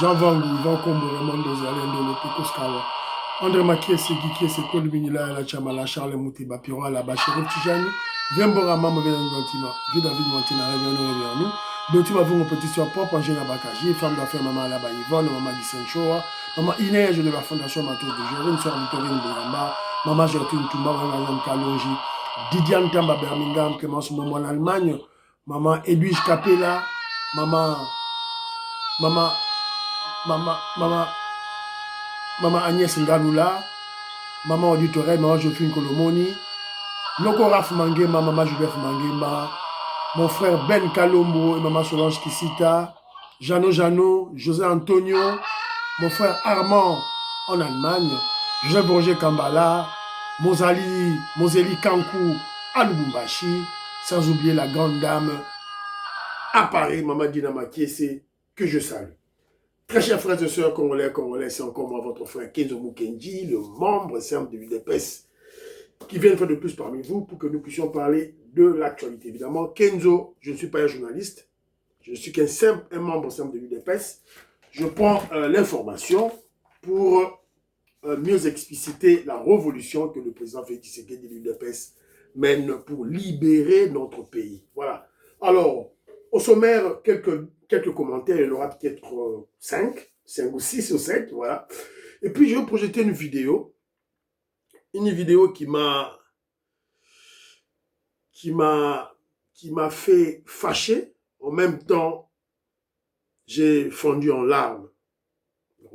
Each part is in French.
Jean Vangu, Ivan Kombo, Raymond Dozale, Ndolo, Pekos Kawa, André Makiese, Gikiese, Claude Binila, La Chamala, Charles Moutiba, Piro, La Bachirou Tijani, Vembora, Mama, Vélangantina, Vida Vigantina, Réveillon, Dotima, vous, mon petit soeur propre, Angéla Bakaji, femme d'affaires, Maman Alaba Yvonne, Maman Gissen Shoa, Maman Inès de la Fondation Matos de Jérôme, Sœur Victorine Boyamba, Maman Gertrude Touma, Maman Kalonji, Didiane Tamba Birmingham, Clémence Momo en Allemagne, Maman Edwige Capella, Maman, Maman, Maman, Maman, Maman Agnès Ngalula, Maman Auditoré, Maman Jophine Kolomoni, Noko Raf Mangema, Maman Joseph Mangema, mon frère Ben Kalombo et Maman Solange Kisita, Jano, José Antonio, mon frère Armand en Allemagne, Joseph Roger Kambala, Moseli Kankou à Lubumbashi, sans oublier la grande dame à Paris, Maman Dina Makiese, que je salue. Très chers frères et sœurs congolais, c'est encore moi, votre frère Kenzo Mukendi, le membre simple de l'UDPS, qui vient une fois de plus parmi vous pour que nous puissions parler de l'actualité. Évidemment, Kenzo, je ne suis pas un journaliste, je suis un membre simple de l'UDPS. Je prends l'information pour mieux expliciter la révolution que le président Félix Tshisekedi de l'UDPS mène pour libérer notre pays. Voilà. Alors, au sommaire, quelques commentaires, il y en aura peut-être 5 ou 6 ou 7, voilà. Et puis, je vais projeter une vidéo qui m'a fait fâcher. En même temps, j'ai fondu en larmes.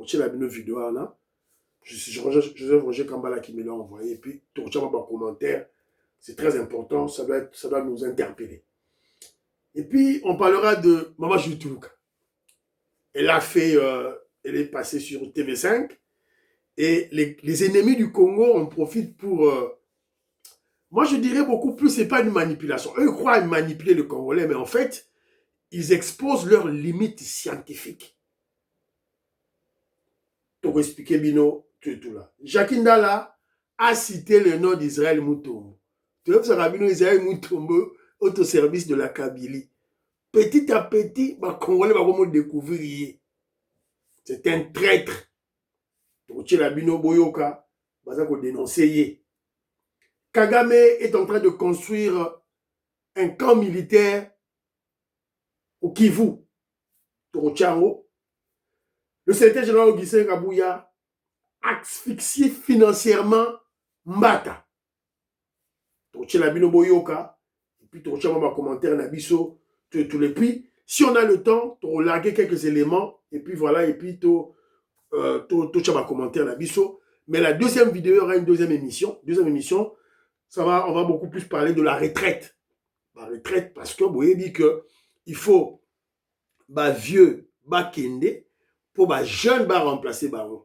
J'ai la vidéo là. Joseph Roger Kambala qui me l'a envoyé. Et puis, tout le commentaire. C'est très important. Ça doit nous interpeller. Et puis, on parlera de Maman Jutuluka. Elle est passée sur TV5. Et les ennemis du Congo en profitent pour... moi, je dirais beaucoup plus, c'est pas une manipulation. Eux croient manipuler le Congolais, mais en fait, ils exposent leurs limites scientifiques. Pour expliquer Bino, tout là. Jacques Ndala a cité le nom d'Israël Moutombo. Tu vois, ça Bino Israël Moutombo, autoservice de la Kabylie. Petit à petit, les Congolais vont découvrir. C'est un traître. Donc, la Bino Boyoka, va dénoncer. Kagame est en train de construire un camp militaire au Kivu, Torochango. Le secrétaire général Augustin Kabouya asphyxie financièrement Mbata. Torochango Bino Boyoka, et puis Torochango ma commentaire Nabiso, tous les prix. Si on a le temps, tu larguer quelques éléments, et puis voilà, et puis tu ma commentaire Nabiso. Mais la deuxième vidéo, il y aura une deuxième émission. On va beaucoup plus parler de la retraite. La retraite, parce que vous voyez dit que il faut vieux kende pour jeune remplacer baron.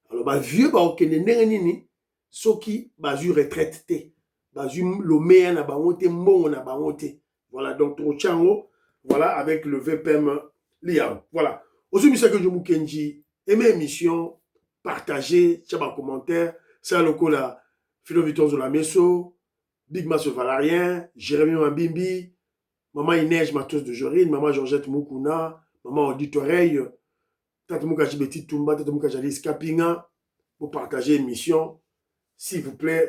Alors vieux kende nini soki bazu retraite te. Bazu le meilleur na bango te, mbongo na bango te. Voilà, donc Trochango, voilà, avec le VPM Liao. Voilà. Aussi, monsieur que je Mukenji, aimez l'émission, partagez, tchaba commentaire, ça le cola, Philo Vitor Zolameso, Big Mass Valarien, Jérémy Mabimbi, Maman Inès Matos de Jorine, Maman Georgette Moukouna, Maman Auditoreille, Tata Moukaji Betty Tumba, Tata Moukaji Alice Kapinga, pour partager l'émission. S'il vous plaît,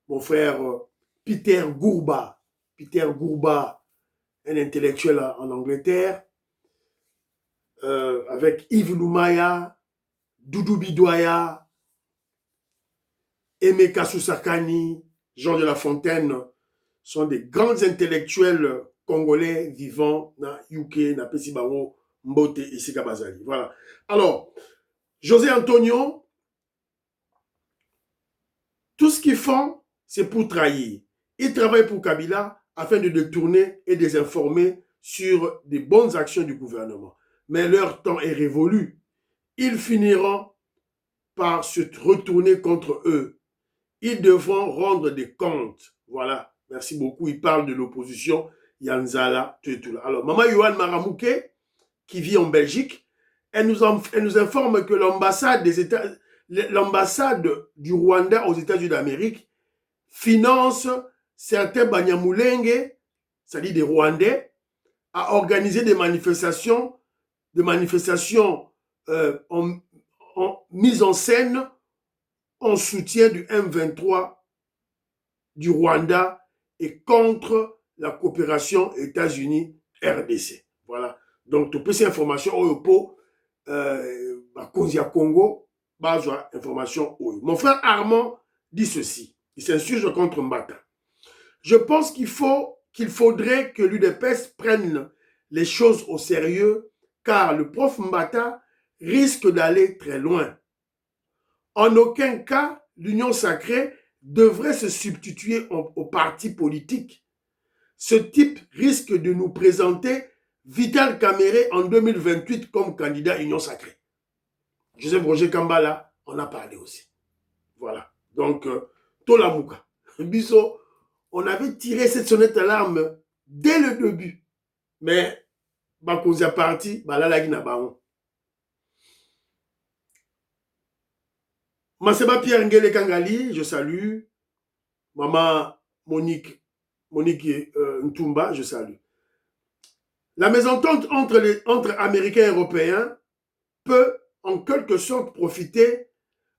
mon frère Peter Gourba, un intellectuel en Angleterre, avec Yves Lumaya, Doudou Bidoya, Emeka Soussakani, Jean de La Fontaine, sont des grands intellectuels congolais vivant dans UK, dans Pesibango, Mbote et Sikabazali. Voilà. Alors, José Antonio, tout ce qu'ils font, c'est pour trahir. Ils travaillent pour Kabila afin de détourner et désinformer sur des bonnes actions du gouvernement. Mais leur temps est révolu. Ils finiront par se retourner contre eux. Ils devront rendre des comptes. Voilà. Merci beaucoup. Il parle de l'opposition. Yanzala, tout là. Alors, Maman Yohan Maramouke, qui vit en Belgique, elle nous informe que l'ambassade du Rwanda aux États-Unis d'Amérique finance certains Banyamulenge, c'est-à-dire des Rwandais, à organiser des manifestations de manifestations mises en scène en soutien du M23 du Rwanda et contre la coopération États-Unis-RDC. Voilà. Donc, toutes ces informations, Oyopo, Konzia Congo, base information. Mon frère Armand dit ceci. Il s'insurge contre Mbata. Je pense qu'il faudrait que l'UDPS prenne les choses au sérieux, car le prof Mbata risque d'aller très loin. En aucun cas, l'union sacrée devrait se substituer aux partis politiques. Ce type risque de nous présenter Vital Kamere en 2028 comme candidat Union sacrée. Joseph Roger Kambala en a parlé aussi. Voilà. Donc, Tolamouka. Biso, on avait tiré cette sonnette d'alarme dès le début. Mais, Bakozia parti, Balala Ginabaon. Maseba Pierre Ngele Kangali, je salue. Maman Monique Ntumba, je salue. La mésentente entre Américains et Européens peut en quelque sorte profiter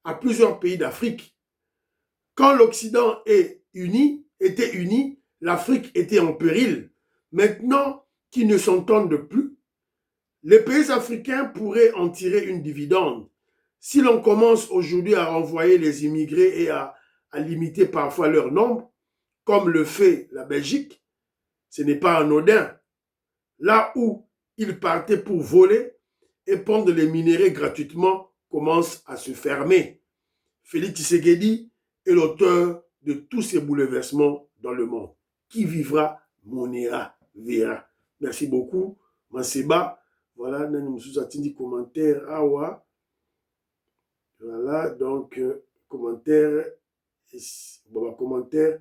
à plusieurs pays d'Afrique. Quand l'Occident était uni, l'Afrique était en péril. Maintenant qu'ils ne s'entendent plus, les pays africains pourraient en tirer une dividende. Si l'on commence aujourd'hui à renvoyer les immigrés et à limiter parfois leur nombre, comme le fait la Belgique, ce n'est pas anodin. Là où ils partaient pour voler et prendre les minéraux gratuitement commence à se fermer. Félix Tshisekedi est l'auteur de tous ces bouleversements dans le monde. Qui vivra, monera, verra. Merci beaucoup, Manseba. Voilà, nous avons dit commentaire. Awa. Voilà, donc, commentaire. Bon, commentaire.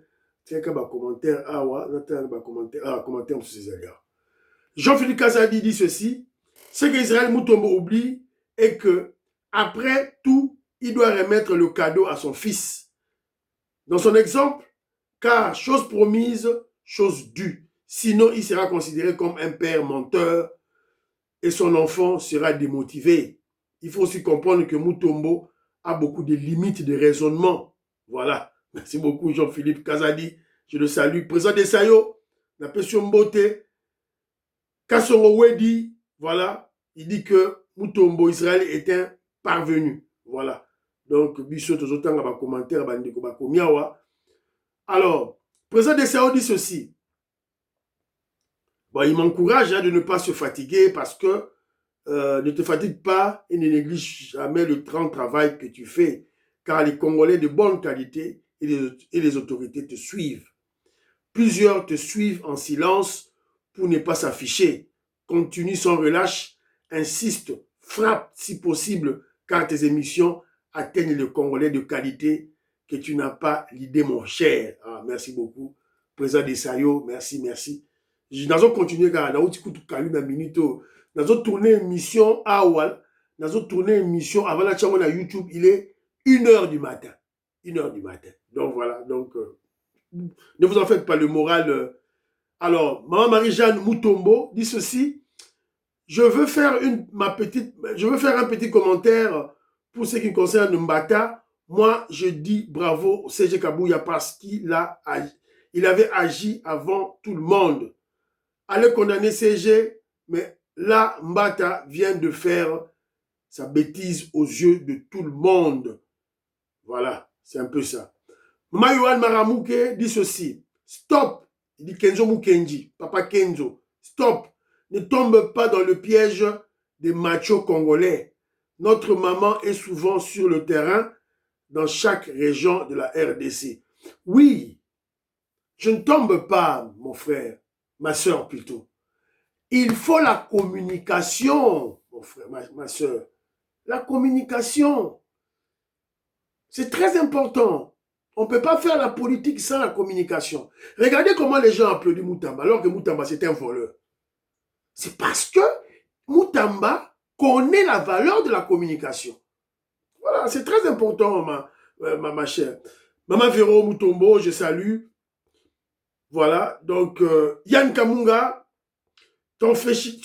Commentaire. Awa. Commentaire sur ces égards. Jean-Philippe Kazadi dit ceci. Ce qu'Israël Moutombo oublie est que, après tout, il doit remettre le cadeau à son fils. Dans son exemple, car chose promise, chose due. Sinon, il sera considéré comme un père menteur et son enfant sera démotivé. Il faut aussi comprendre que Moutombo a beaucoup de limites de raisonnement. Voilà. Merci beaucoup, Jean-Philippe Kazadi. Je le salue. Président de Sayo, la pression Mbote, Kassongo Wedi, voilà. Il dit que Moutombo Israël est un parvenu. Voilà. Donc, Bichot, autant va commentaire, alors, président de Sao dit ceci. Bon, il m'encourage de ne pas se fatiguer parce que ne te fatigue pas et ne néglige jamais le grand travail que tu fais, car les Congolais de bonne qualité et les autorités te suivent. Plusieurs te suivent en silence pour ne pas s'afficher. Continue sans relâche, insiste, frappe si possible, car tes émissions atteignent les Congolais de qualité que tu n'as pas l'idée, mon cher. Ah, merci beaucoup. Président de Sayo, merci, merci. Nous allons continuer car nous avons minute. Nous allons tourner une émission à Awal. Nous allons tourner une émission avant la chaîne à YouTube. Il est 1h du matin. 1h du matin. Donc voilà. Donc, ne vous en faites pas le moral. Alors, Maman Marie-Jeanne Moutombo dit ceci. Je veux faire un petit commentaire pour ce qui concerne Mbata. Moi, je dis bravo au CG Kabouya parce qu'il avait agi avant tout le monde. Allez condamner CG, mais là, Mbata vient de faire sa bêtise aux yeux de tout le monde. Voilà, c'est un peu ça. Mayohan Maramouke dit ceci. Stop. Il dit Kenzo Mukenji, Papa Kenzo. Stop. Ne tombe pas dans le piège des machos congolais. Notre maman est souvent sur le terrain dans chaque région de la RDC. Oui, je ne tombe pas, mon frère, ma soeur plutôt. Il faut la communication, mon frère, ma soeur. La communication. C'est très important. On ne peut pas faire la politique sans la communication. Regardez comment les gens applaudissent Moutamba, alors que Moutamba, c'était un voleur. C'est parce que Moutamba connaît la valeur de la communication. Voilà, c'est très important, ma chère. Maman Véro Moutombo, je salue. Voilà, donc Yann Kamunga, ton féchi,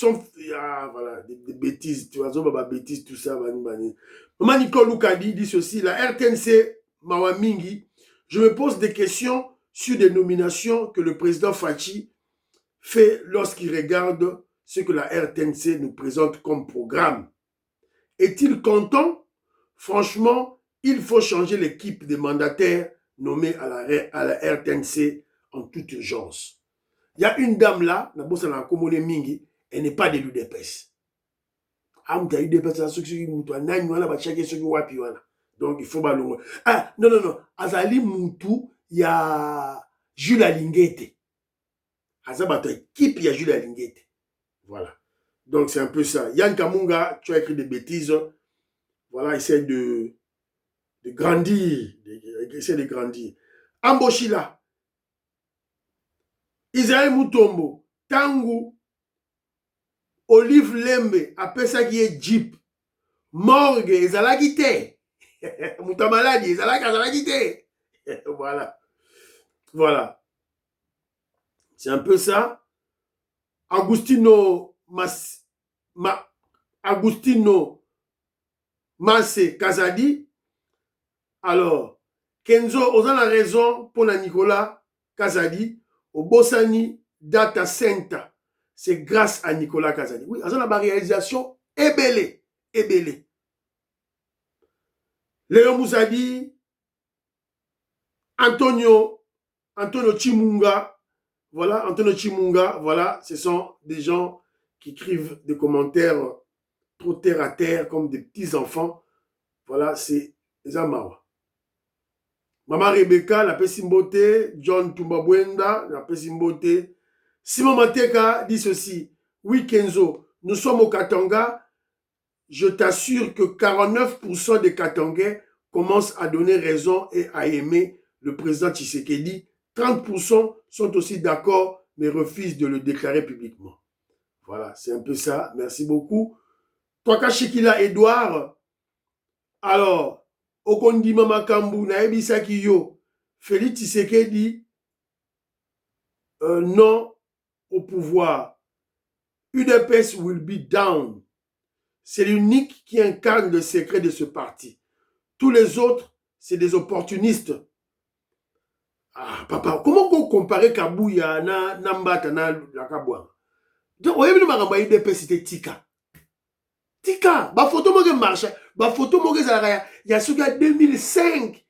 ah, voilà, des bêtises, tu vois, bêtises, tout ça, Maman Nicole Loukadi dit ceci, la RTNC, Mawamingi, je me pose des questions sur des nominations que le président Fachi fait lorsqu'il regarde ce que la RTNC nous présente comme programme. Est-il content? Franchement, il faut changer l'équipe des mandataires nommés à la RTNC en toute urgence. Il y a une dame là, elle n'est pas de l'UDPS. Donc il faut balongo. Ah, non, non, non. Azali Moutou, il y a Jules Alingete. Azabato équipe, il y a Jules Alingete. Voilà. Donc c'est un peu ça. Yann Kamunga, tu as écrit des bêtises. Voilà, essaie de grandir. Essaie de grandir. Amboshila. Israël Moutombo. Tangu. Olive Lembe. Apesaki e Jeep. Morgue. Ezalaki te. Moutamaladi. Ezalaki te. Voilà. Voilà. C'est un peu ça. Agustino Masse Kazadi. Alors, Kenzo, on a la raison pour Nicolas Kazadi. Au Bossani Data Center. C'est grâce à Nicolas Kazadi. Oui, on a la réalisation ébélée. Ébélée. Léon Moussadi, Antonio Chimunga. Voilà, Antonio Chimunga, voilà, ce sont des gens qui écrivent des commentaires trop terre à terre, comme des petits-enfants. Voilà, c'est les Amawa. Maman Rebecca, la Pessimbote, John Tumbabwenda, la Pessimbote. Simon Mateka dit ceci. Oui, Kenzo, nous sommes au Katanga. Je t'assure que 49% des Katangais commencent à donner raison et à aimer le président Tshisekedi. 30% sont aussi d'accord, mais refusent de le déclarer publiquement. Voilà, c'est un peu ça. Merci beaucoup. Toi, Shikila Edouard. Alors, Okondima Makambu, Naebisaki Yo, Félix Tshisekedi, non au pouvoir. UDPS will be down. C'est l'unique qui incarne le secret de ce parti. Tous les autres, c'est des opportunistes. Ah, papa, comment vous comparez Kabouya na Nambata na Lakabouan? Donc, vous voyez, le UDPS, c'était Tika. Tika, ma photo moge marche, ma photo moge zalaya, il y a ce gars 2005.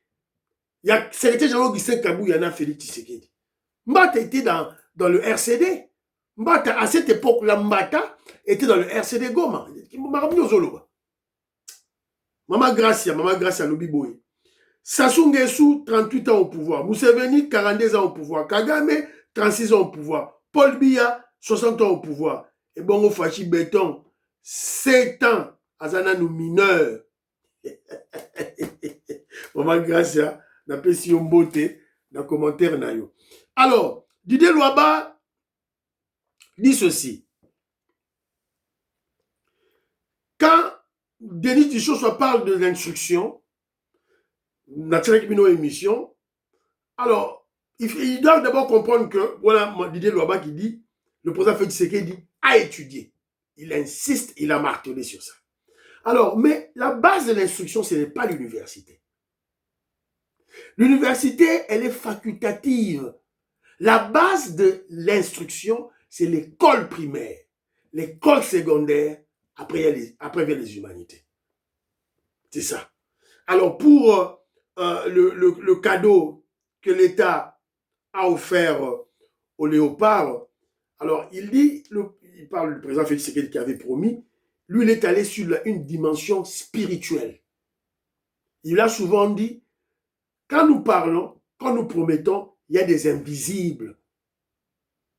Il y a secrétaire général Augustin Kabou, il y en a Félix Tshisekedi. Mbata était dans le RCD. Mbata, à cette époque-là, Mbata était dans le RCD Goma. Maman Gracia, Lobi Boye. Sassou Nguesso, 38 ans au pouvoir. Museveni, 42 ans au pouvoir. Kagame, 36 ans au pouvoir. Paul Biya, 60 ans au pouvoir. Et Bongo Fachi Béton, 7 ans, Azana nous mineurs. Maman Gracia, n'a pas si on beauté dans le commentaire. Alors, Didier Louaba dit ceci. Quand Denis Tichot parle de l'instruction, naturellement, une émission, alors, il doit d'abord comprendre que, voilà, Didier Louaba qui dit, le président Félix Tshisekedi a étudié. Il insiste, il a martelé sur ça. Alors, mais la base de l'instruction, ce n'est pas l'université. L'université, elle est facultative. La base de l'instruction, c'est l'école primaire, l'école secondaire, après vient les humanités. C'est ça. Alors, pour le cadeau que l'État a offert au léopard, alors il parle du président Félix Tshisekedi qui avait promis, lui, il est allé sur une dimension spirituelle. Il a souvent dit, quand nous parlons, quand nous promettons, il y a des invisibles.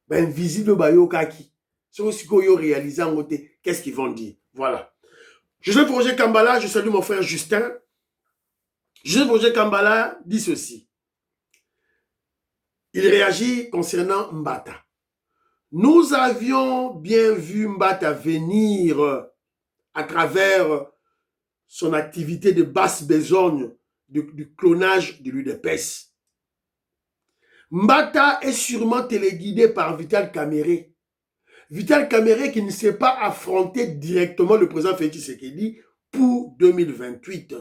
Ben, invisibles, bayokaki. C'est aussi qu'on y réalisé en côté. Qu'est-ce qu'ils vont dire? Voilà. Joseph Roger Kambala, je salue mon frère Justin. Joseph Roger Kambala dit ceci. Il réagit concernant Mbata. Nous avions bien vu Mbata venir à travers son activité de basse besogne du clonage de l'UDPS. Mbata est sûrement téléguidé par Vital Kamere. Vital Kamerhe qui ne s'est pas affronté directement le président Félix Tshisekedi pour 2028.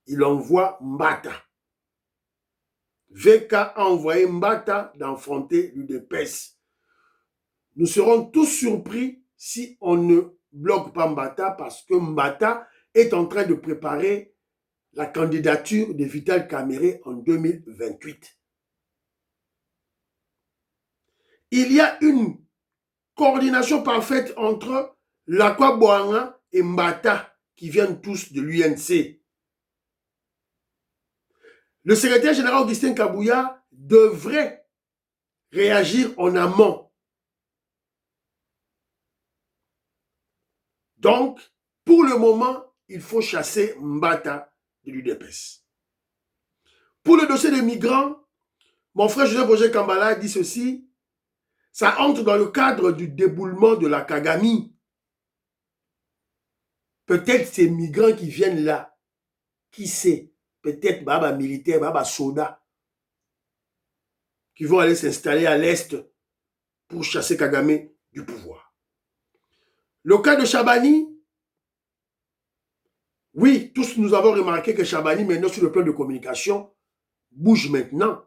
Il envoie Mbata. VK a envoyé Mbata d'affronter l'UDPS. Nous serons tous surpris si on ne bloque pas Mbata parce que Mbata est en train de préparer la candidature de Vital Kamerhe en 2028. Il y a une coordination parfaite entre Lakwa Boanga et Mbata qui viennent tous de l'UNC. Le secrétaire général Augustin Kabouya devrait réagir en amont. Donc, pour le moment, il faut chasser Mbata de l'UDPS. Pour le dossier des migrants, mon frère Joseph Roger Kambala dit ceci, ça entre dans le cadre du déboulement de la Kagami. Peut-être ces migrants qui viennent là, qui sait, peut-être baba militaire, baba soda, qui vont aller s'installer à l'est pour chasser Kagame du pouvoir. Le cas de Chabani, oui, tous nous avons remarqué que Chabani, maintenant sur le plan de communication, bouge maintenant.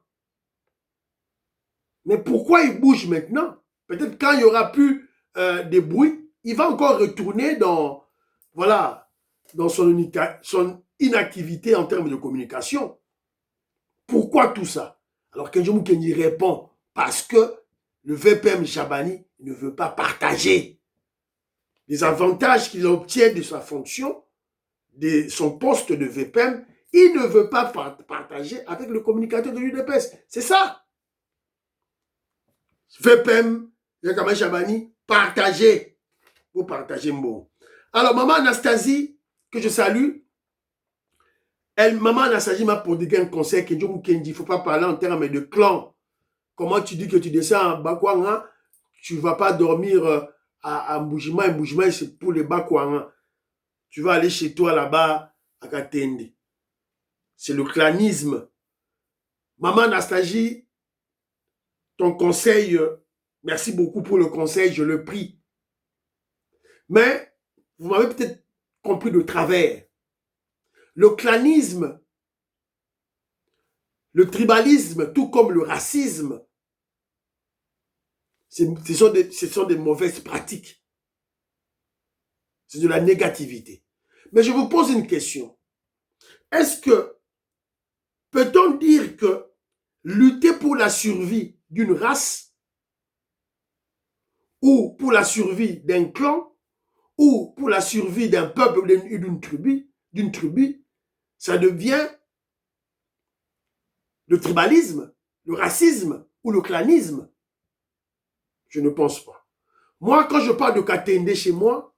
Mais pourquoi il bouge maintenant? Peut-être quand il n'y aura plus de bruit, il va encore retourner dans, voilà, dans son inactivité en termes de communication. Pourquoi tout ça? Alors Kenjo Mukendi répond, parce que le VPM Chabani ne veut pas partager les avantages qu'il obtient de sa fonction, de son poste de VPM, il ne veut pas partager avec le communicateur de l'UDPS. C'est ça. VPM, Yakama Chabani, partagez. Vous partagez bon. Alors, maman Anastasie, que je salue, maman Anastasie m'a prodigué un conseil qu'il ne faut pas parler en termes de clan. Comment tu dis que tu descends à Bakwanga, tu ne vas pas dormir à Mboujima. Mboujima, c'est pour les Bakwanga. Tu vas aller chez toi là-bas à Katende. C'est le clanisme. Maman Anastasie, ton conseil, merci beaucoup pour le conseil, je le prie. Mais vous m'avez peut-être compris de travers. Le clanisme, le tribalisme, tout comme le racisme, ce sont des mauvaises pratiques. C'est de la négativité. Mais je vous pose une question. Est-ce que peut-on dire que lutter pour la survie d'une race ou pour la survie d'un clan ou pour la survie d'un peuple ou d'une tribu, ça devient le tribalisme, le racisme ou le clanisme? Je ne pense pas. Moi, quand je parle de Katende chez moi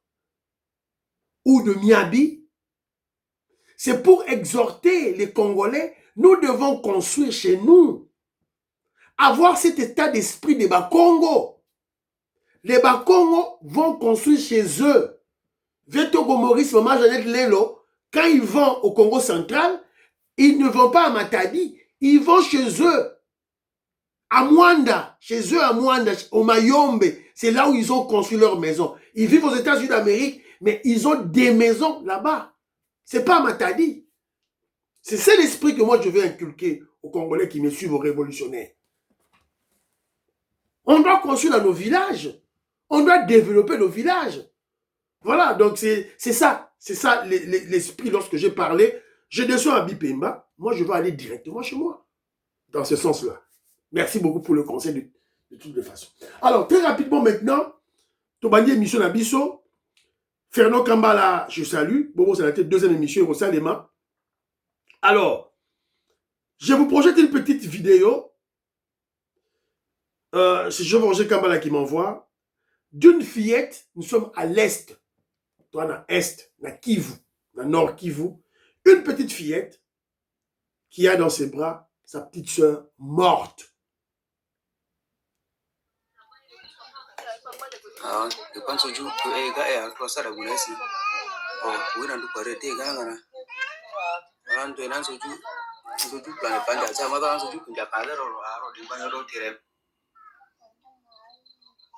ou de Miabi, c'est pour exhorter les Congolais, nous devons construire chez nous, avoir cet état d'esprit des Bakongo. Les Bakongo vont construire chez eux. Vetogo Maurice, Maman Jeannette Lelo, quand ils vont au Congo central, ils ne vont pas à Matadi, ils vont chez eux. À Mwanda, chez eux à Mwanda, au Mayombe, c'est là où ils ont construit leur maison. Ils vivent aux États-Unis d'Amérique, mais ils ont des maisons là-bas. C'est pas à Matadi. C'est cet esprit que moi je veux inculquer aux Congolais qui me suivent, aux révolutionnaires. On doit construire dans nos villages. On doit développer nos villages. Voilà, donc c'est ça. C'est ça l'esprit lorsque j'ai parlé. Je descends à Bipemba, moi je vais aller directement chez moi. Dans ce sens-là. Merci beaucoup pour le conseil de toutes les façons. Alors, très rapidement maintenant, Tobani émission Nabiso, Fernand Kambala, je salue. Bobo, c'est la deuxième émission, Rosalema. Alors, je vous projette une petite vidéo. C'est Jean-Roger Kambala qui m'envoie. D'une fillette, nous sommes à l'est. Toi, dans l'est, dans Kivu, dans le nord Kivu. Une petite fillette qui a dans ses bras sa petite sœur morte.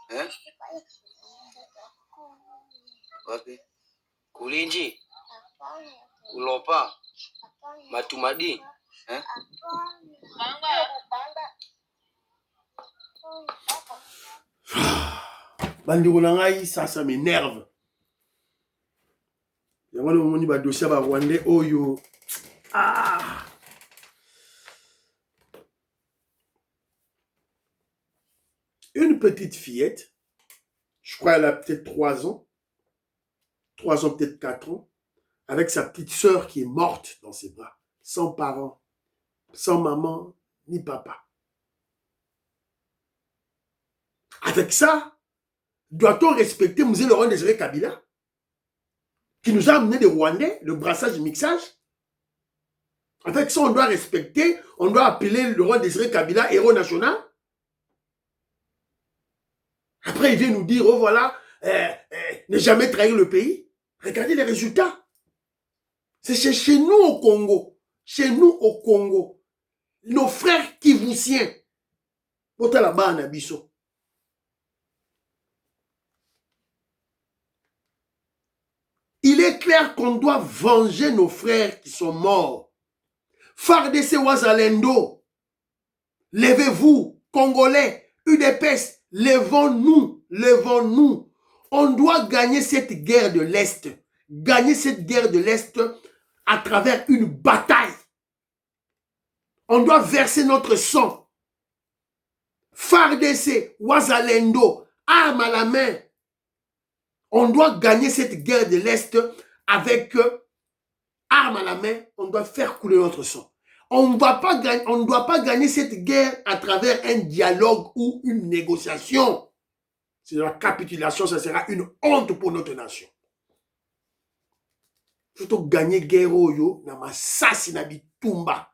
Hein? Wapi? Kulinji? Ulopa? Matumadi? Hein? Bandeko na ngai, ça m'énerve. Yango le moni ba dossier ba Rwandais oyo. Ah. Une petite fillette, je crois elle a peut-être 3 ans, 3 ans, peut-être 4 ans, avec sa petite sœur qui est morte dans ses bras, sans parents, sans maman ni papa. Avec ça, doit-on respecter Mzee Laurent Désiré Kabila, qui nous a amené des Rwandais, le brassage et mixage? Avec ça, on doit respecter, on doit appeler Laurent Désiré Kabila héros national? Après, il vient nous dire, oh voilà, ne jamais trahir le pays. Regardez les résultats. C'est chez nous au Congo. Chez nous au Congo. Nos frères kivusiens. Bota là-bas en Abisso. Il est clair qu'on doit venger nos frères qui sont morts. FARDC Wazalendo. Levez-vous, Congolais, UDPS, levons-nous, levons-nous. On doit gagner cette guerre de l'Est. Gagner cette guerre de l'Est à travers une bataille. On doit verser notre sang. FARDC, Wazalendo, armes à la main. On doit gagner cette guerre de l'Est avec armes à la main. On doit faire couler notre sang. On ne doit pas gagner cette guerre à travers un dialogue ou une négociation. C'est de la capitulation, ça sera une honte pour notre nation. Il faut gagner guerre oyo na masasi na bitumba.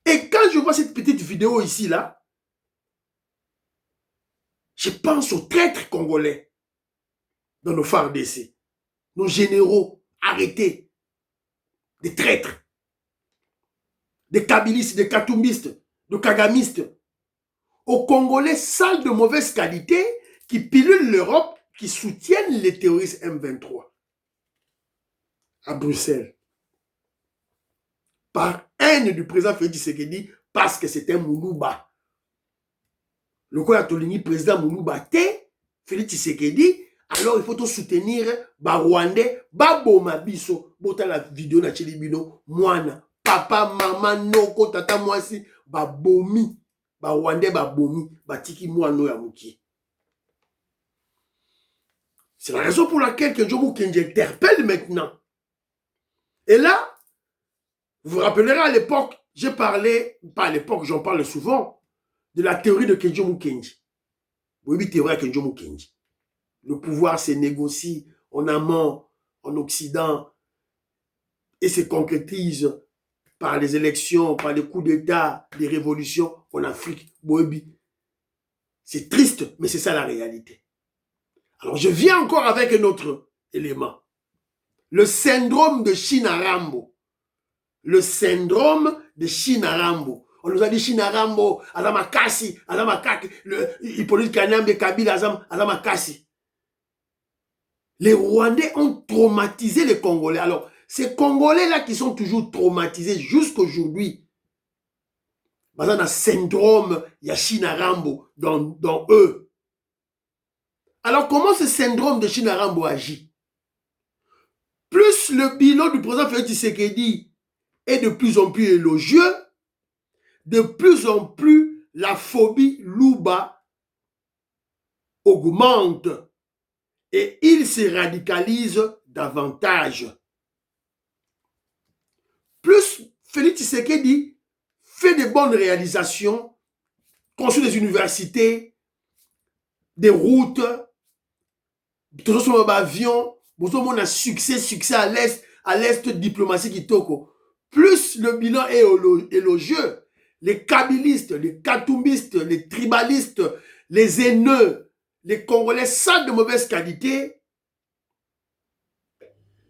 Et quand je vois cette petite vidéo ici là, je pense aux traîtres congolais dans nos FARDC, nos généraux arrêtés, des traîtres, des kabilistes, des katumbistes, des kagamistes, aux Congolais sales de mauvaise qualité qui pilulent l'Europe, qui soutiennent les terroristes M23 à Bruxelles. Par haine du président Félix Tshisekedi, parce que c'est un Moulouba. Le quoi Tolini, président Moulouba, Félix Tshisekedi, alors il faut tout soutenir ba Rwandais, ba Boma Biso, bota la vidéo na Chelibino, Moana, papa, maman, noko, tata, mwasi, ba Bomi, ba Rwandais, ba Bomi, ba Tiki Moano ya Mouki. C'est la raison pour laquelle Kenjomo Kenji interpelle maintenant. Et là, vous vous rappellerez à l'époque, j'ai parlé, pas à l'époque, j'en parle souvent, de la théorie de Kenjomo Kenji. Oui, théorie de Kenjomo Kenji. Le pouvoir se négocie en amont, en Occident, et se concrétise par les élections, par les coups d'État, les révolutions en Afrique. C'est triste, mais c'est ça la réalité. Alors, je viens encore avec un autre élément. Le syndrome de Shinarambo. Le syndrome de Shinarambo. On nous a dit Shinarambo, Azamakasi, Azamakaki, Hippolyte Kanambe, Kabila, Azamakasi. Les Rwandais ont traumatisé les Congolais. Alors, ces Congolais-là qui sont toujours traumatisés jusqu'aujourd'hui, il y a un syndrome, il y a Shinarambo dans eux. Alors, comment ce syndrome de Shinarambo agit? Plus le bilan du président Félix Tshisekedi est de plus en plus élogieux, de plus en plus la phobie Louba augmente et il se radicalise davantage. Plus Félix Tshisekedi fait de bonnes réalisations, construit des universités, des routes, des avions, on a succès à l'est diplomatie kitoko. Plus le bilan est élogieux, les kabilistes, les katumbistes, les tribalistes, les haineux, les Congolais sales de mauvaise qualité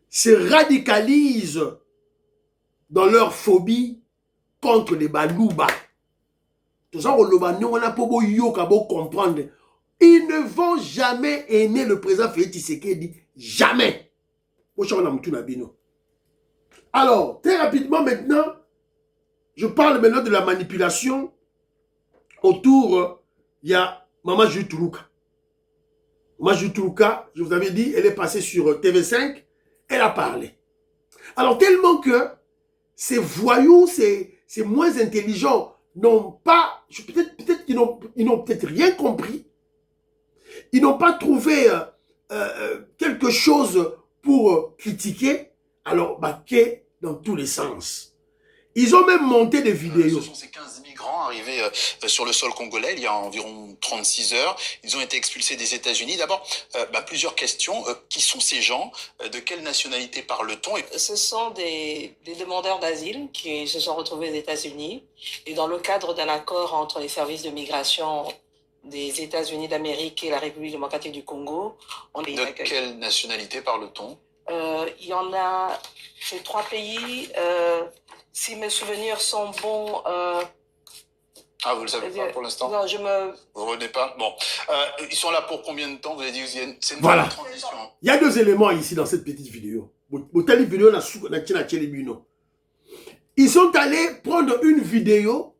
se radicalisent dans leur phobie contre les Balouba. Tout ça, on a pas beau yoka, beau comprendre. Ils ne vont jamais aimer le président Félix Tshisekedi. Jamais. Alors, très rapidement maintenant, je parle maintenant de la manipulation autour, il y a Maman Jutuluka. Maman Jutuluka, je vous avais dit, elle est passée sur TV5, elle a parlé. Alors, tellement que ces voyous, ces moins intelligents, n'ont pas, peut-être qu'ils n'ont peut-être rien compris, ils n'ont pas trouvé quelque chose pour critiquer, alors, baquet dans tous les sens. Ils ont même monté des vidéos. Ce sont ces 15 migrants arrivés sur le sol congolais il y a environ 36 heures. Ils ont été expulsés des États-Unis. D'abord, plusieurs questions. Qui sont ces gens? De quelle nationalité parle-t-on? Ce sont des demandeurs d'asile qui se sont retrouvés aux États-Unis. Et dans le cadre d'un accord entre les services de migration des États-Unis d'Amérique et la République démocratique du Congo, on les accueille. De quelle nationalité parle-t-on? Il y en a ces 3 pays. Si mes souvenirs sont bons... Ah, vous le savez pas pour l'instant? Non, je me... Vous revenez pas? Bon. Ils sont là pour combien de temps? Vous avez dit c'est une voilà. transition. Il y a 2 éléments ici dans cette petite vidéo. Ils sont allés prendre une vidéo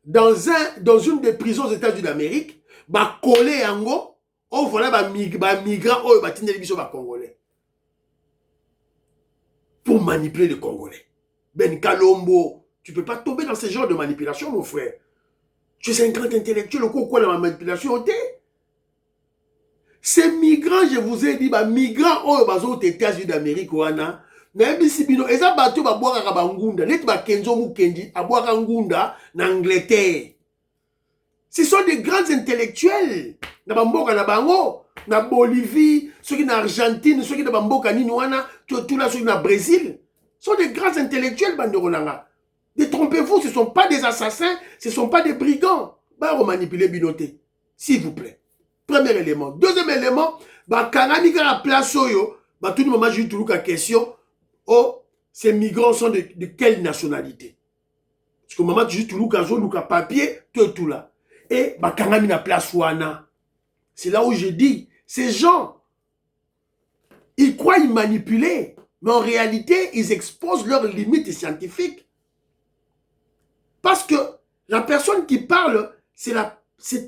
dans une des prisons aux États-Unis d'Amérique, coller yango, oh voilà, migrants, oh, congolais. Pour manipuler les Congolais. Ben Kalombo, tu ne peux pas tomber dans ce genre de manipulation, mon frère. Tu es un grand intellectuel, quoi la manipulation, ces migrants, je vous ai dit, migrants, oh, aux États-Unis d'Amérique, wana, mais si bino, eza bato ba boire ka bangunda, net ba kenzo mukendi, a boire ngunda na Angleterre. Ce sont des grands intellectuels. Na bamboka na bango, na Bolivie, ceux qui na Argentine, ceux qui na bamboka nini wana, tout là ceux qui na Brésil. Ce sont des grands intellectuels, banderonanga. Détrompez-vous, ce ne sont pas des assassins, ce ne sont pas des brigands. Bah, manipuler binoté. S'il vous plaît. Premier élément. Deuxième élément, bah, quand on a la place, bah, tout le moment, j'ai eu toujours la question. Oh, ces migrants sont de quelle nationalité? Parce que maman, tu dis toujours qu'un papier, tout là. Et, bah, quand on a la place, c'est là où je dis, ces gens, ils croient y manipuler. Mais en réalité, ils exposent leurs limites scientifiques. Parce que la personne qui parle, c'est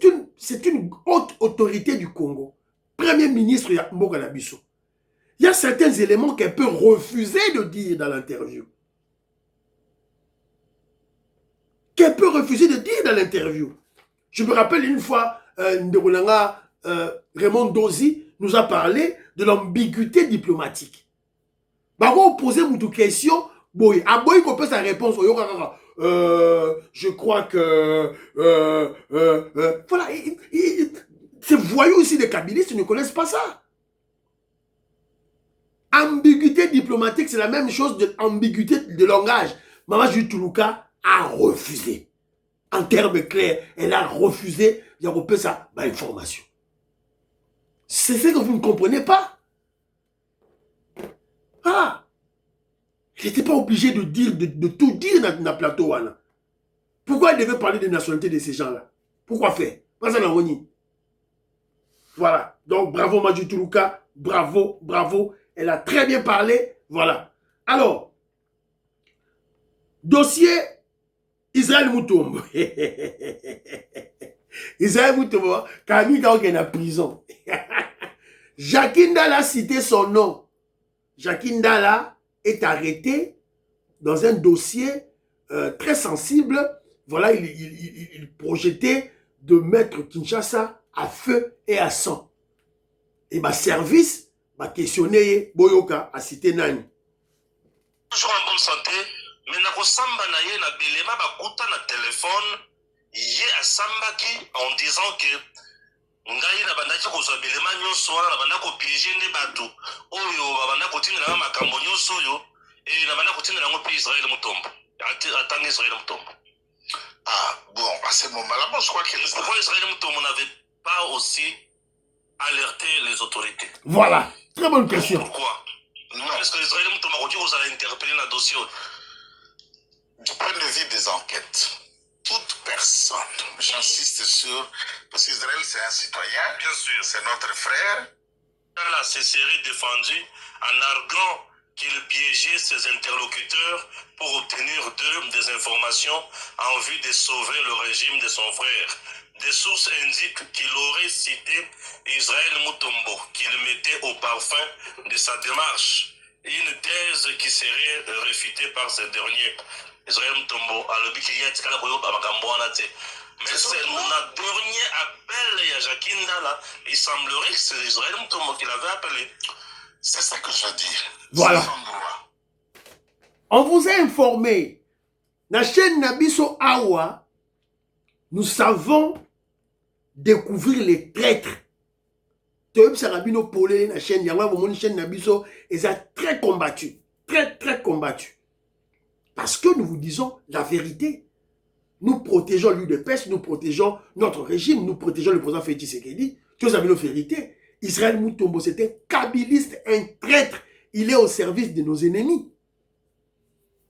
une haute autorité du Congo. Premier ministre Mboka Nabiso. Il y a certains éléments qu'elle peut refuser de dire dans l'interview. Qu'elle peut refuser de dire dans l'interview. Je me rappelle une fois, Raymond Dozi nous a parlé de l'ambiguïté diplomatique. Bah, on posait une question, boy, à boy qu'on peut sa réponse, je crois que, voilà, ces voyous aussi des kabylistes ne connaissent pas ça. Ambiguïté diplomatique, c'est la même chose de ambiguïté de langage. Maman Jutuluka a refusé. En termes clairs, elle a refusé, il y a repris ça, information. C'est ce que vous ne comprenez pas. Ah, il n'était pas obligé de dire, de tout dire dans le plateau. Pourquoi il devait parler des nationalités de ces gens-là? Pourquoi faire? Pas ça, voilà. Donc, bravo Maju Tuluka. Bravo, bravo. Elle a très bien parlé. Voilà. Alors, dossier Israël Moutombo. Israël Moutombo, Camille Kao qui est en prison. Jacques Ndala a cité son nom. Jacques Ndala est arrêté dans un dossier très sensible. Voilà, il projetait de mettre Kinshasa à feu et à sang. Et ma service m'a questionné Boyoka à cité Nani. Toujours en bonne santé, mais na samba na ye na belema bakuta na téléphone ye asambaki en disant que ngai na bandaki kozwa belema nyonso wana na bandako pige nde bato oyo babanda kotindela makambo nyonso oyo et na banda kotindela yango mpe Israël Mutombo atanga Israël Mutombo. Ah bon, à ce moment-là, moi je crois que pourquoi Israël Mutombo n'avait pas aussi alerté les autorités? Voilà, très bonne question. Pourquoi? Non. Est-ce que Israël Mutombo a interpellé le dossier? Du point de vue des enquêtes, toute personne. J'insiste sur... Parce qu'Israël, c'est un citoyen. Bien sûr. C'est notre frère. La CCR défendu en arguant qu'il piégeait ses interlocuteurs pour obtenir d'eux des informations en vue de sauver le régime de son frère. Des sources indiquent qu'il aurait cité Israël Mutombo, qu'il mettait au parfum de sa démarche. Une thèse qui serait réfutée par ce dernier. Israël Mutombo a le mais c'est notre dernier appel à Jacques Ndala. Il semblerait que c'est Israël Mutombo qui l'avait appelé. C'est ça que je veux dire. Voilà. On vous a informé. La chaîne Nabiso Awa, nous savons découvrir les traîtres. Toyeb Sarabino Polé, la chaîne Yawa, mon chaîne Nabiso, ils ont très combattu. Très combattu. Parce que nous vous disons la vérité. Nous protégeons l'UDPS, nous protégeons notre régime, nous protégeons le président Félix Tshisekedi. Que vous avez la vérité. Israël Mutombo, c'est un kabbyliste, un traître. Il est au service de nos ennemis.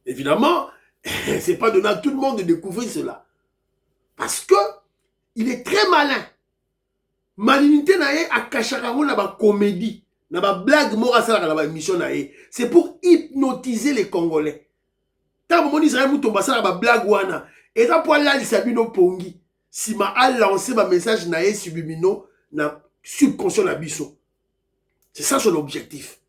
Évidemment, c'est pas donné à tout le monde de découvrir cela. Parce que il est très malin. Malinité nae a kacharamu na ba comédie, na ba blague mora sala na ba émission nae. C'est pour hypnotiser les Congolais. Tant mon Israël Mutombo sala ba blague wana, et ça pour là Sabino Pongi, si ma a lancé ma message nae subliminaux na subconscient na biso. C'est ça son objectif.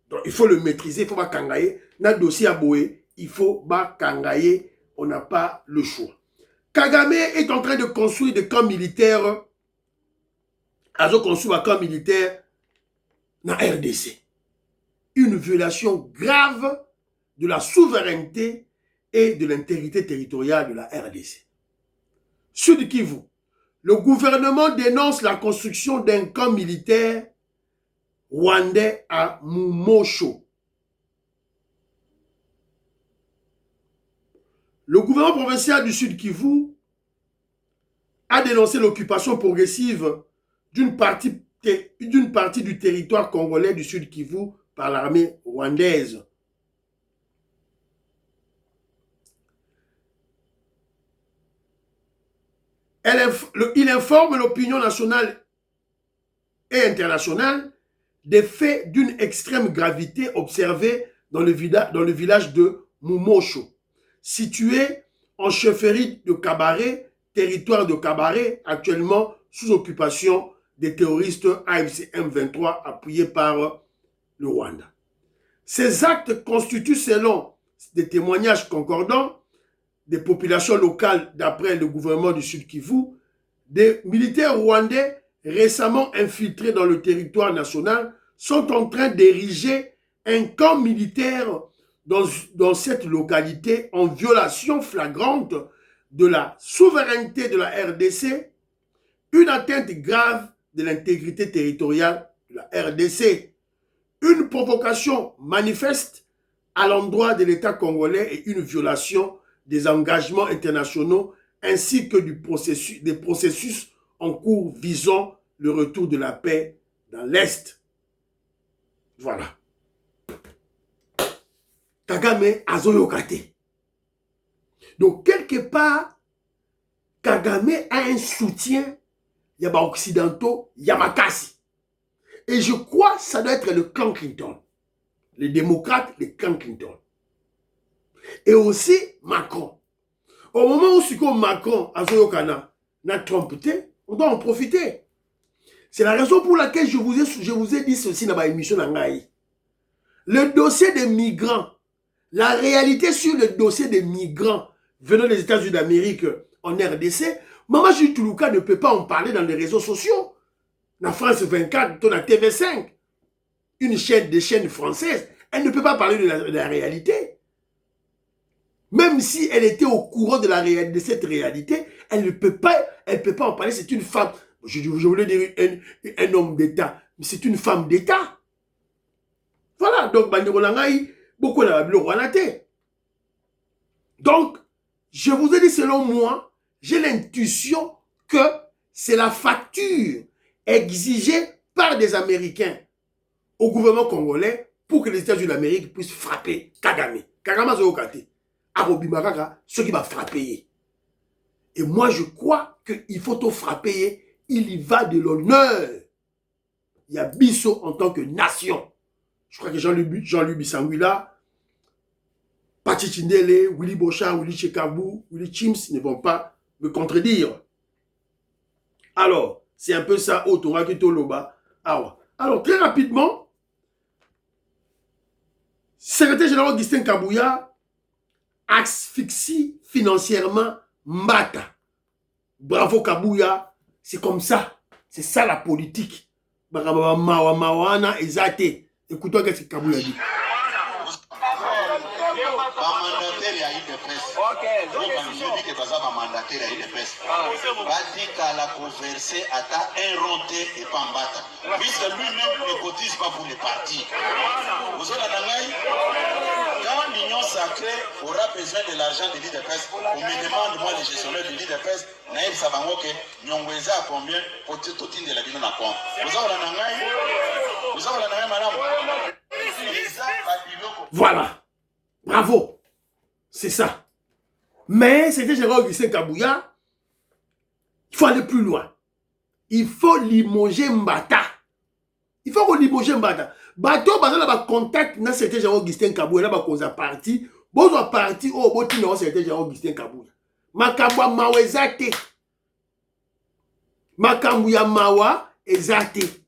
Donc il faut le maîtriser, il faut pas kangaye. Na dossier à Boé, il faut pas kangaye, on n'a pas le choix. Kagame est en train de construire des camps militaires. Azo construit un camp militaire dans la RDC. Une violation grave de la souveraineté et de l'intégrité territoriale de la RDC. Sud Kivu, le gouvernement dénonce la construction d'un camp militaire rwandais à Mumosho. Le gouvernement provincial du Sud Kivu a dénoncé l'occupation progressive d'une partie du territoire congolais du Sud Kivu par l'armée rwandaise. Il informe l'opinion nationale et internationale des faits d'une extrême gravité observés dans le village de Mumosho, situé en chefferie de Kabaré, territoire de Kabaré, actuellement sous occupation des terroristes AFC M23 appuyés par le Rwanda. Ces actes constituent, selon des témoignages concordants des populations locales d'après le gouvernement du Sud Kivu, des militaires rwandais récemment infiltrés dans le territoire national sont en train d'ériger un camp militaire dans cette localité en violation flagrante de la souveraineté de la RDC, une atteinte grave de l'intégrité territoriale de la RDC, une provocation manifeste à l'endroit de l'État congolais et une violation des engagements internationaux ainsi que des processus en cours visant le retour de la paix dans l'Est. Voilà. Kagame azoyokate. Donc, quelque part, Kagame a un soutien, il y a occidentaux, il y a Makassi. Et je crois que ça doit être le clan Clinton. Les démocrates, le clan Clinton. Et aussi Macron. Au moment où Macron a trompé, on doit en profiter. C'est la raison pour laquelle je vous ai dit ceci dans ma émission Nangaï. Le dossier des migrants, la réalité sur le dossier des migrants venant des États-Unis d'Amérique en RDC, Maman Jutuluka ne peut pas en parler dans les réseaux sociaux. La France 24, la TV5, des chaînes françaises, elle ne peut pas parler de la réalité. Même si elle était au courant de cette réalité, elle ne peut pas en parler. C'est une femme, je voulais dire un homme d'État, mais c'est une femme d'État. Voilà, donc, beaucoup de. Donc, je vous ai dit, selon moi, j'ai l'intuition que c'est la facture exigée par des Américains au gouvernement congolais pour que les États-Unis d'Amérique puissent frapper Kagame. Kagame a Arobimakaka, ce qui va frapper. Et moi, je crois qu'il faut tout frapper. Il y va de l'honneur. Il y a Bisso en tant que nation. Je crois que Jean-Louis Bissangwila, Pati Chindele, Willy Bocha, Willy Chekabou, Willy Chims ne vont pas me contredire. Alors, c'est un peu ça, Otora Kitoloba. Alors, très rapidement, secrétaire général Augustin Kabouya asphyxie financièrement Mbata. Bravo Kabouya, c'est comme ça. C'est ça la politique. Mawana Ezate. Écoutons qu'est-ce que Kabouya dit. Mandataire ya IDPS. Je dis que ça va mandataire ya IDPS. Batika la converser ata un ronté et pas mbata. Puisque lui-même ne cotise pas pour les partis. Vous avez quand l'Union sacrée aura besoin de l'argent de l'IDPS, on me demande, moi, les gestionnaires de l'IDPS, Naïf Sabangoke, Nyongweza à combien pour tout de la bino na compte. Vous avez la madame. Voilà. Bravo. C'est ça. Mais c'était Gérard Augustin Kabouya. Il faut aller plus loin. Il faut limoger Mbata. Il faut limoger Mbata. Bateau, basé là, contact, na c'était Gérard Augustin Kabouya, là, qu'on a parti. Bon, on a parti, oh, bon, tu n'as c'était Gérard Augustin Kabouya. Makabwa mawa ezate. Makambuya mawa ezate.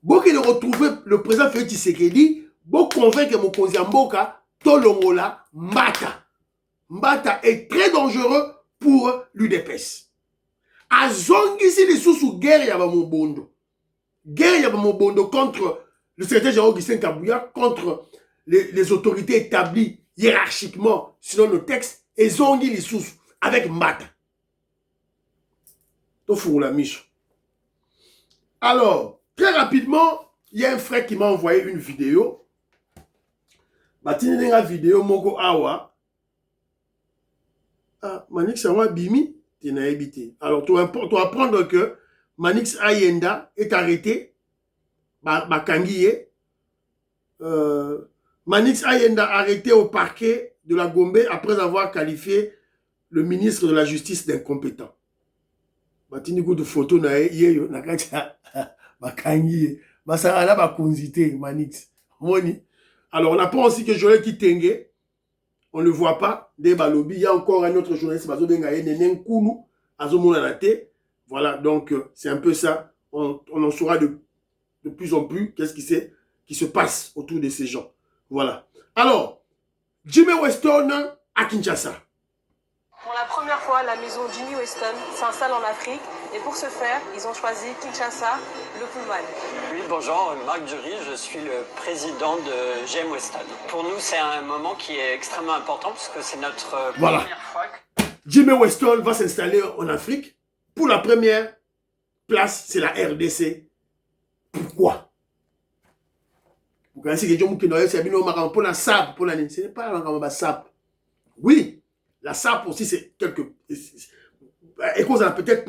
Bon, qu'il retrouve le président Félix Tshisekedi, bon, convaincre mon conseiller Mboka, Tolongola, Mbata. Mbata est très dangereux pour l'UDPS. Azongisi les sous guerre yaba Mobondo. Guerre yaba Mobondo contre le secrétaire général Augustin Kabouya, contre les autorités établies hiérarchiquement selon le texte, et zongi les sous avec Mbata. Alors, très rapidement, il y a un frère qui m'a envoyé une vidéo. Batini vidéo moko awa. Ah, Manix Awa Bimi, tu n'as évité. Alors, tu vas apprendre que Manix Ayenda est arrêté. Bakangiye. Manix Ayenda arrêté au parquet de la Gombe après avoir qualifié le ministre de la Justice d'incompétent. Batini coup de photo na yeyo nakacha bakangiye. Basara ba konzité Manix. Moni. Alors, on apprend aussi que Joël Kitenge, on ne le voit pas. Des balobi, il y a encore un autre journaliste, voilà, donc c'est un peu ça. On en saura de plus en plus qu'est-ce qui se passe autour de ces gens. Voilà. Alors, Jimmy Weston à Kinshasa. Pour la première fois, la maison Jimmy Weston s'installe en Afrique et pour ce faire, ils ont choisi Kinshasa, le Pullman. Oui, bonjour, Marc Dury, je suis le président de GM Weston. Pour nous, c'est un moment qui est extrêmement important parce que c'est notre première fois que... Jimmy Weston va s'installer en Afrique. Pour la première place, c'est la RDC. Pourquoi? Vous connaissez que John Mukino, c'est bien pour la SAP, pour la... Ce n'est pas la SAP. Oui. La SAP aussi, c'est quelque... Et qu'on a peut-être,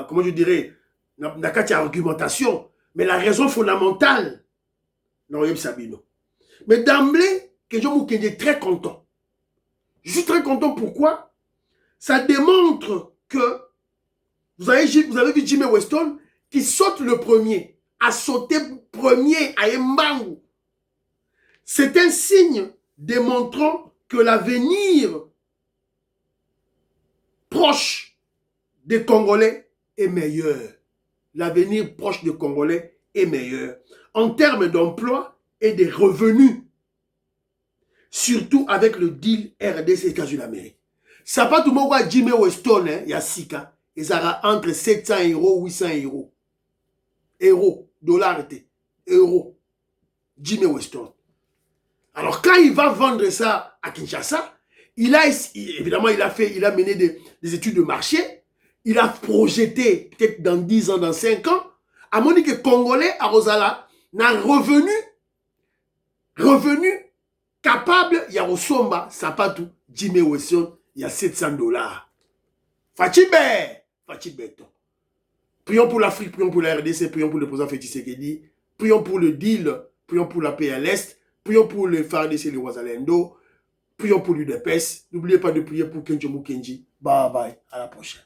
comment je dirais, n'a qu'à argumentation. Mais la raison fondamentale, non, Sabino. Mais d'emblée, que je suis très content. Je suis très content, pourquoi? Ça démontre que vous avez vu Jimmy Weston qui saute le premier, a sauté premier à Mbangu. C'est un signe démontrant que l'avenir proche des Congolais est meilleur. L'avenir proche des Congolais est meilleur. En termes d'emploi et de revenus. Surtout avec le deal RDC États-Unis d'Amérique. Ça pas tout le monde voit Jimmy Weston, il y a 6 cas. Et ça va entre 700 euros, 800 euros. Euros, dollars, euros. Jimmy Weston. Alors, quand il va vendre ça à Kinshasa, évidemment, il a mené des études de marché. Il a projeté, peut-être dans 10 ans, dans 5 ans, à mon avis que Congolais, à Rosala, n'a revenu capable, il y a Osomba, Sapatou, Jimmy Weston, il y a 700 dollars. Fachibeto. Prions pour l'Afrique, prions pour la RDC, prions pour le président Félix Tshisekedi, prions pour le deal, prions pour la paix à l'Est, prions pour les FARDC et les Ouazalendo. Prions pour l'UDPS. N'oubliez pas de prier pour Kenji Mukenji. Bye bye. À la prochaine.